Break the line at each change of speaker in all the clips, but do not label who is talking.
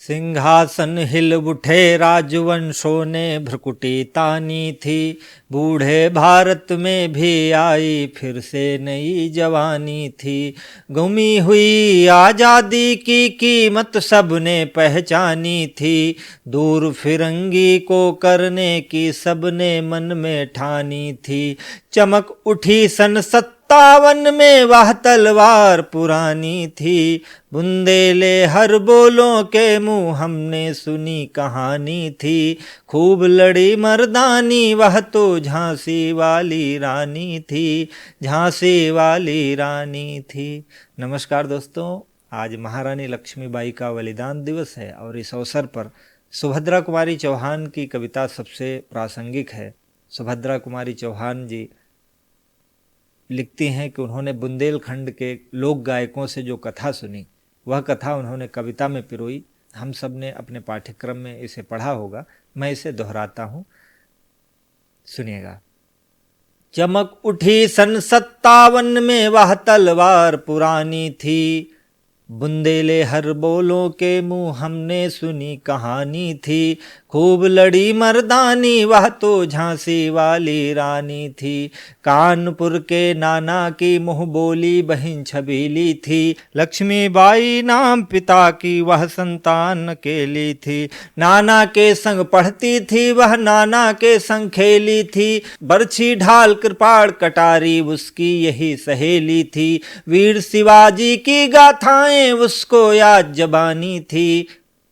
सिंहासन हिल उठे राजवंशों ने भ्रुकुटी तानी थी। बूढ़े भारत में भी आई फिर से नई जवानी थी। गुमी हुई आजादी की कीमत सबने पहचानी थी। दूर फिरंगी को करने की सबने मन में ठानी थी। चमक उठी सन 57 में वह तलवार पुरानी थी। बुंदेले हर बोलों के मुंह हमने सुनी कहानी थी। खूब लड़ी मर्दानी वह तो झांसी वाली रानी थी। झांसी वाली रानी थी। नमस्कार दोस्तों, आज महारानी लक्ष्मीबाई का बलिदान दिवस है और इस अवसर पर सुभद्रा कुमारी चौहान की कविता सबसे प्रासंगिक है। सुभद्रा कुमारी चौहान जी लिखती हैं कि उन्होंने बुंदेलखंड के लोक गायकों से जो कथा सुनी, वह कथा उन्होंने कविता में पिरोई। हम सब ने अपने पाठ्यक्रम में इसे पढ़ा होगा, मैं इसे दोहराता हूँ, सुनिएगा। चमक उठी सन 57 में वह तलवार पुरानी थी। बुंदेले हर बोलों के मुंह हमने सुनी कहानी थी। खूब लड़ी मर्दानी वह तो झांसी वाली रानी थी। कानपुर के नाना की मुँह बोली बहन छबीली थी। लक्ष्मीबाई नाम पिता की वह संतान अकेली थी। नाना के संग पढ़ती थी वह, नाना के संग खेली थी। बरछी ढाल कृपाण कटारी उसकी यही सहेली थी। वीर शिवाजी की गाथाएं उसको याद जबानी थी।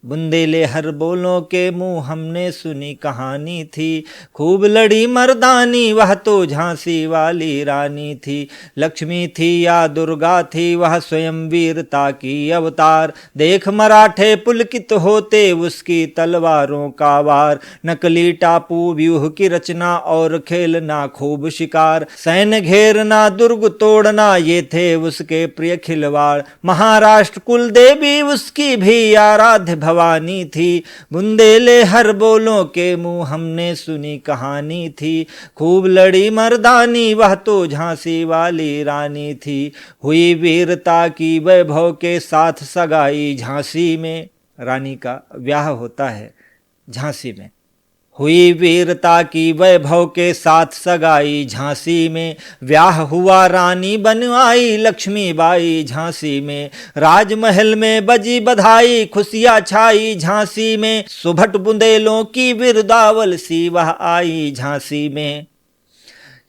बुंदेले हर बोलों के मुंह हमने सुनी कहानी थी। खूब लड़ी मर्दानी वह तो झांसी वाली रानी थी। लक्ष्मी थी या दुर्गा थी वह स्वयं वीरता की अवतार। देख मराठे पुलकित होते उसकी तलवारों का वार। नकली टापू व्यूह की रचना और खेलना खूब शिकार। सैन्य घेरना दुर्ग तोड़ना ये थे उसके प्रिय खिलवाड़। महाराष्ट्र कुल देवी उसकी भी आराध्य भवानी थी। बुंदेले हर बोलों के मुंह हमने सुनी कहानी थी। खूब लड़ी मर्दानी वह तो झांसी वाली रानी थी। हुई वीरता की वैभव के साथ सगाई झांसी में। रानी का ब्याह होता है झांसी में। हुई वीरता की वैभव के साथ सगाई झांसी में। ब्याह हुआ रानी बन आई लक्ष्मीबाई झांसी में। राजमहल में बजी बधाई खुशियां छाई झांसी में। सुभट बुंदेलों की बिरदावल सी वह आई झांसी में।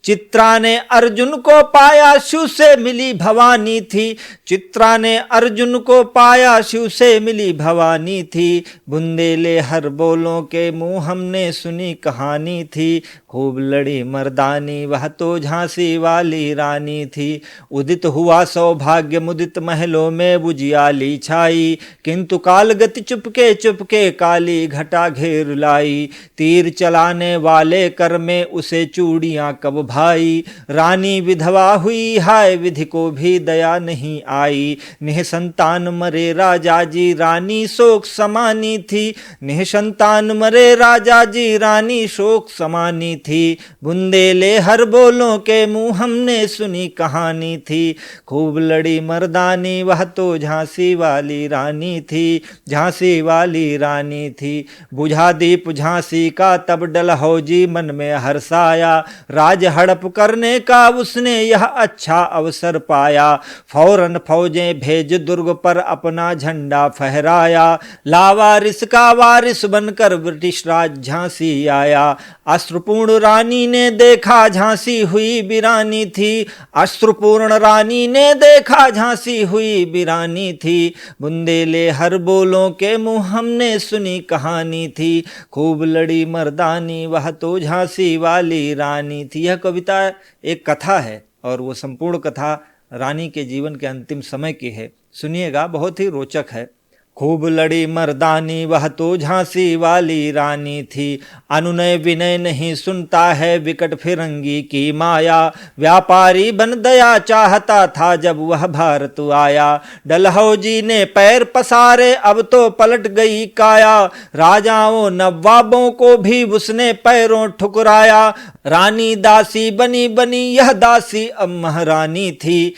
चित्रा ने अर्जुन को पाया शिव से मिली भवानी थी। चित्रा ने अर्जुन को पाया शिव से मिली भवानी थी। बुंदेले हर बोलों के मुंह हमने सुनी कहानी थी। खूब लड़ी मर्दानी वह तो झांसी वाली रानी थी। उदित हुआ सौभाग्य मुदित महलों में बुझियाली छाई। किंतु कालगति चुपके चुपके काली घटा घेर लाई। तीर चलाने वाले कर में उसे चूड़ियां कब भाई। रानी विधवा हुई हाय विधि को भी दया नहीं आई। निःसंतान मरे राजा जी रानी शोक समानी थी। निःसंतान मरे राजा जी रानी शोक समानी थी। बुंदेले हर बोलों के मुंह हमने सुनी कहानी थी। खूब लड़ी मर्दानी वह तो झांसी वाली रानी थी। झांसी वाली रानी थी। बुझा दीप झांसी का तब डलहौजी मन में हर्षाया। राज हड़प करने का उसने यह अच्छा अवसर पाया। फौरन फौजें भेज दुर्ग पर अपना झंडा फहराया। लावारिस का वारिस बनकर ब्रिटिश राज झांसी आया। अश्रुपूर्ण रानी ने देखा झांसी हुई वीरानी थी। अश्रुपूर्ण रानी ने देखा झांसी हुई वीरानी थी। बुंदेले हर बोलों के मुंह हमने सुनी कहानी थी। खूब लड़ी मर्दानी वह तो झांसी वाली रानी थी। यह कविता एक कथा है और वो संपूर्ण कथा रानी के जीवन के अंतिम समय की है। सुनिएगा, बहुत ही रोचक है। खूब लड़ी मर्दानी वह तो झांसी वाली रानी थी। अनुनय विनय नहीं सुनता है विकट फिरंगी की माया। व्यापारी बन दया चाहता था जब वह भारत आया। डलहौजी ने पैर पसारे अब तो पलट गई काया। राजाओं नवाबों को भी उसने पैरों ठुकराया। रानी दासी बनी बनी यह दासी अब महारानी थी।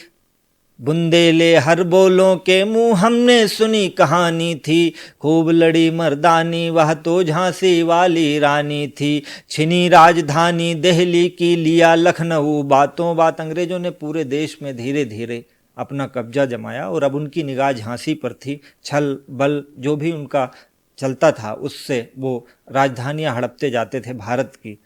बुंदेले हर बोलों के मुंह हमने सुनी कहानी थी, खूब लड़ी मर्दानी वह तो झांसी वाली रानी थी। छिनी राजधानी दिल्ली की लिया लखनऊ, बातों बात अंग्रेजों ने पूरे देश में धीरे धीरे अपना कब्जा जमाया और अब उनकी निगाह झांसी पर थी। छल बल जो भी उनका चलता था उससे वो राजधानियां हड़पते जाते थे भारत की।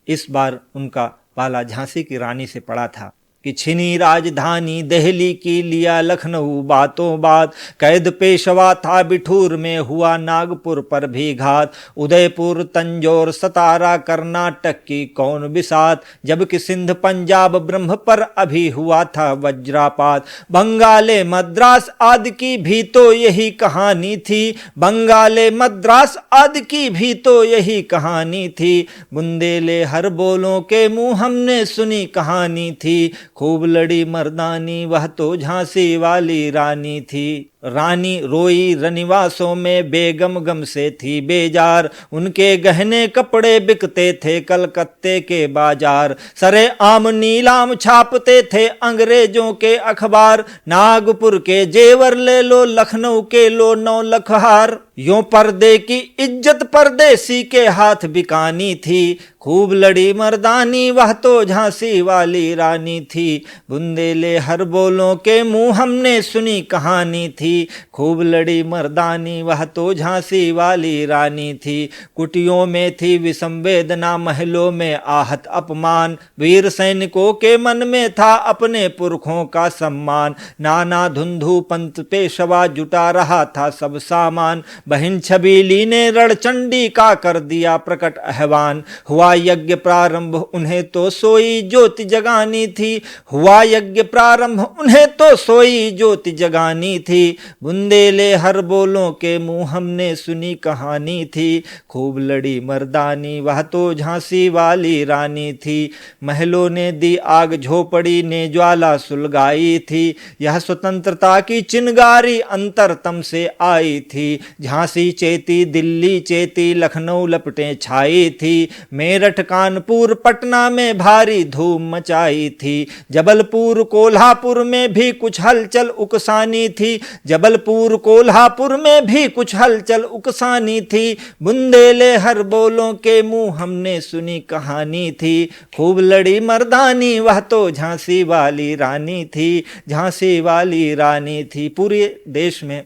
इस बार उनका पाला झांसी की रानी से पड़ा था कि छिनी राजधानी दिल्ली की लिया लखनऊ, बातों बात कैद पेशवा था बिठूर में, हुआ नागपुर पर भी घात, उदयपुर तंजौर सतारा कर्नाटक की कौन बिसात, जबकि सिंध पंजाब ब्रह्म पर अभी हुआ था वज्रापात। बंगाले मद्रास आदि की भी तो यही कहानी थी, बंगाले मद्रास आदि की भी तो यही कहानी थी। बुंदेले हर बोलों के मुंह हमने सुनी कहानी थी, खूब लड़ी मर्दानी वह तो झांसी वाली रानी थी। रानी रोई रनिवासों में बेगम गम से थी बेजार, उनके गहने कपड़े बिकते थे कलकत्ते के बाजार, सरे आम नीलाम छापते थे अंग्रेजों के अखबार, नागपुर के जेवर ले लो लखनऊ के लो 9 लाख हार। यूं पर्दे की इज्जत परदेसी के हाथ बिकानी थी, खूब लड़ी मर्दानी वह तो झांसी वाली रानी थी। बुंदेले हर बोलों के मुंह हमने सुनी कहानी थी, खूब लड़ी मर्दानी वह तो झांसी वाली रानी थी। कुटियों में थी विषम वेदना, महलों में आहत अपमान, वीर सैनिकों के मन में था अपने पुरखों का सम्मान। नाना धुंधु पंत पेशवा जुटा रहा था सब सामान, बहन छबीली ने रणचंडी का कर दिया प्रकट आह्वान। हुआ यज्ञ प्रारंभ उन्हें तो सोई ज्योति जगानी थी, हुआ यज्ञ प्रारंभ उन्हें तो सोई ज्योति जगानी थी। बुंदेले हर बोलों के मुंह हमने सुनी कहानी थी, खूब लड़ी मर्दानी वह तो झांसी वाली रानी थी। महलों ने दी आग झोपड़ी ने ज्वाला सुलगाई थी, यह स्वतंत्रता की चिनगारी अंतरतम से आई थी। झांसी चेती दिल्ली चेती लखनऊ लपटें छाई थी, मेरठ कानपुर पटना में भारी धूम मचाई थी। जबलपुर कोल्हापुर में भी कुछ हलचल उकसानी थी, जबलपुर कोल्हापुर में भी कुछ हलचल उकसानी थी। बुंदेले हर बोलों के मुंह हमने सुनी कहानी थी, खूब लड़ी मर्दानी वह तो झांसी वाली रानी थी, झांसी वाली रानी थी। पूरे देश में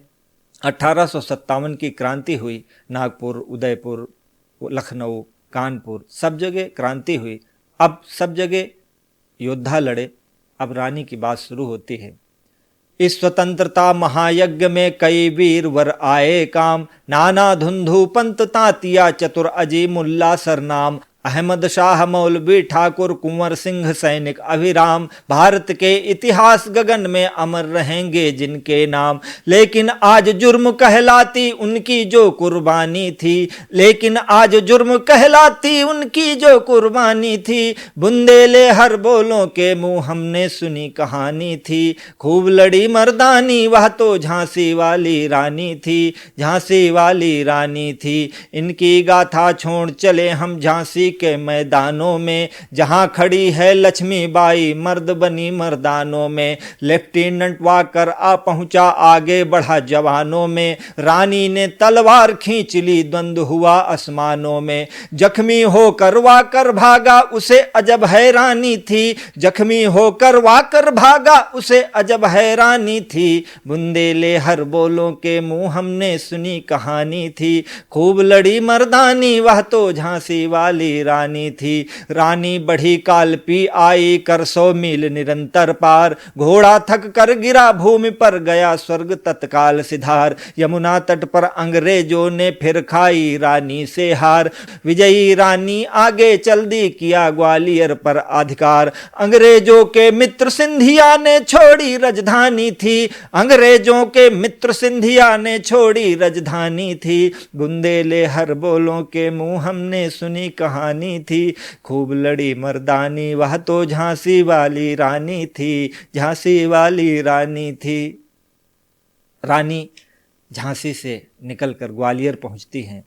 1857 की क्रांति हुई। नागपुर उदयपुर लखनऊ कानपुर सब जगह क्रांति हुई। अब सब जगह योद्धा लड़े। अब रानी की बात शुरू होती है। इस स्वतंत्रता महायज्ञ में कई वीर वर आए काम, नाना धुंधु पंत तांतिया चतुर अजी मुल्ला सरनाम, अहमद शाह मौलवी ठाकुर कुंवर सिंह सैनिक अभिराम, भारत के इतिहास गगन में अमर रहेंगे जिनके नाम। लेकिन आज जुर्म कहलाती उनकी जो कुर्बानी थी, लेकिन आज जुर्म कहलाती उनकी जो कुर्बानी थी। बुंदेले हर बोलों के मुंह हमने सुनी कहानी थी, खूब लड़ी मर्दानी वह तो झांसी वाली रानी थी, झांसी वाली रानी थी। इनकी गाथा छोड़ चले हम झांसी के मैदानों में, जहां खड़ी है लक्ष्मीबाई मर्द बनी मर्दानों में। लेफ्टिनेंट वाकर आ पहुंचा आगे बढ़ा जवानों में, रानी ने तलवार खींच ली द्वंद्व हुआ आसमानों में। जख्मी होकर वाकर भागा उसे अजब हैरानी थी, जख्मी होकर वाकर भागा उसे अजब हैरानी थी। बुंदेले हर बोलों के मुंह हमने सुनी कहानी थी, खूब लड़ी मर्दानी वह तो झांसी वाली रानी थी। रानी बढ़ी काल पी आई कर 100 मील निरंतर पार, घोड़ा थक कर गिरा भूमि पर गया स्वर्ग तत्काल सिधार। यमुना तट पर अंग्रेजों ने फिर खाई रानी से हार, विजयी रानी आगे चल दी किया ग्वालियर पर अधिकार। अंग्रेजों के मित्र सिंधिया ने छोड़ी राजधानी थी, अंग्रेजों के मित्र सिंधिया ने छोड़ी राजधानी थी। बुंदेले हर बोलों के मुंह हमने सुनी कहानी थी, खूब लड़ी मर्दानी वह तो झांसी वाली रानी थी, झांसी वाली रानी थी। रानी झांसी से निकलकर ग्वालियर पहुंचती हैं।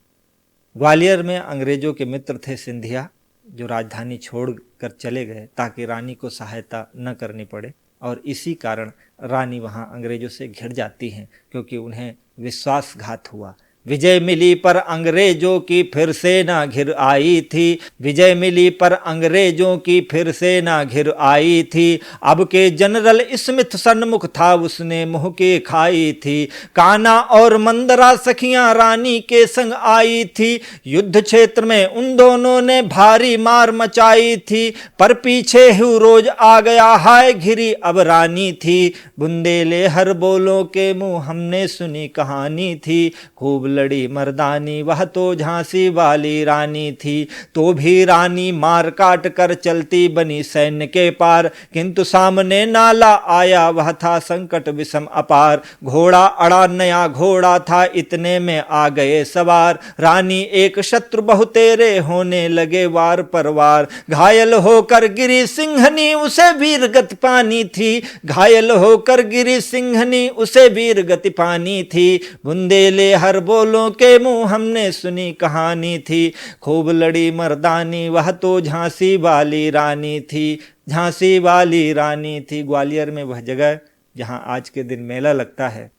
ग्वालियर में अंग्रेजों के मित्र थे सिंधिया, जो राजधानी छोड़कर चले गए ताकि रानी को सहायता न करनी पड़े। और इसी कारण रानी वहाँ अंग्रेजों से घिर जाती हैं, क्योंकि उन्हें विश्वासघात हुआ। विजय मिली पर अंग्रेजों की फिर से ना घिर आई थी, विजय मिली पर अंग्रेजों की फिर से ना घिर आई थी। अब के जनरल स्मिथ सन्मुख था, उसने मुँह के खाई थी। कान्हा और मंदरा सखियां रानी के संग आई थी, युद्ध क्षेत्र में उन दोनों ने भारी मार मचाई थी। पर पीछे ह्यूरोज आ गया, हाय घिरी अब रानी थी। बुंदेले हर बोलों के मुंह हमने सुनी कहानी थी, खूब लड़ी मर्दानी वह तो झांसी वाली रानी थी। तो भी रानी मार काट कर चलती बनी सैन्य के पार, किंतु सामने नाला आया वह था संकट विषम अपार। घोड़ा अड़ा नया घोड़ा था, इतने में आ गए सवार। रानी एक शत्रु बहुतेरे होने लगे वार पर वार। घायल होकर गिरी सिंहनी उसे वीर गति पानी थी, घायल होकर गिरी सिंहनी उसे वीर गति पानी थी। बुंदेले हर बोलों के मुंह हमने सुनी कहानी थी, खूब लड़ी मर्दानी वह तो झांसी वाली रानी थी, झांसी वाली रानी थी। ग्वालियर में वह जगह जहां आज के दिन मेला लगता है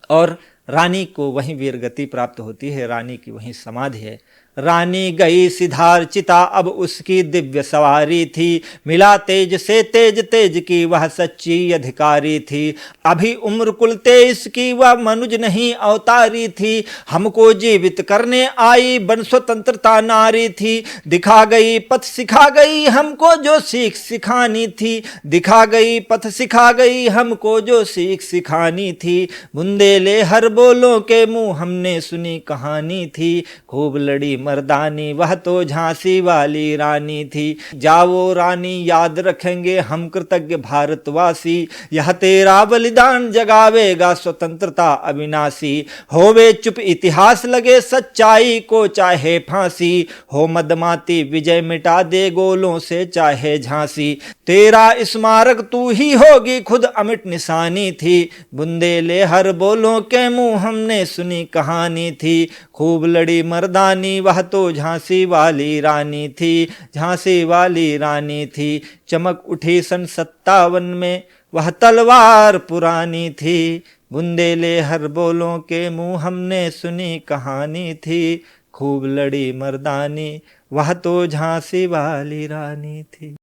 और रानी को वहीं वीरगति प्राप्त होती है, रानी की वहीं समाधि है। रानी गई सिधार चिता अब उसकी दिव्य सवारी थी, मिला तेज से तेज तेज की वह सच्ची अधिकारी थी। अभी उम्र कुल 23 की वह मनुज नहीं अवतारी थी, हमको जीवित करने आई बन स्वतंत्रता नारी थी। दिखा गई पथ सिखा गई हमको जो सीख सिखानी थी, दिखा गई पथ सिखा गई हमको जो सीख सिखानी थी। बुंदेले हर बोलों के मुंह हमने सुनी कहानी थी, खूब लड़ी मर्दानी वह तो झांसी वाली रानी थी। जाओ रानी याद रखेंगे हम कृतज्ञ भारतवासी, यह तेरा बलिदान जगावेगा स्वतंत्रता अविनाशी। होवे चुप इतिहास लगे सच्चाई को चाहे फांसी, हो मदमाती विजय मिटा दे गोलों से चाहे झांसी। तेरा स्मारक तू ही होगी खुद अमिट निशानी थी, बुंदेले हर बोलों के मुंह हमने सुनी कहानी थी। खूब लड़ी मर्दानी वह तो झांसी वाली रानी थी, झांसी वाली रानी थी। चमक उठी सन 57 में वह तलवार पुरानी थी, बुंदेले हर बोलों के मुंह हमने सुनी कहानी थी। खूब लड़ी मर्दानी वह तो झांसी वाली रानी थी।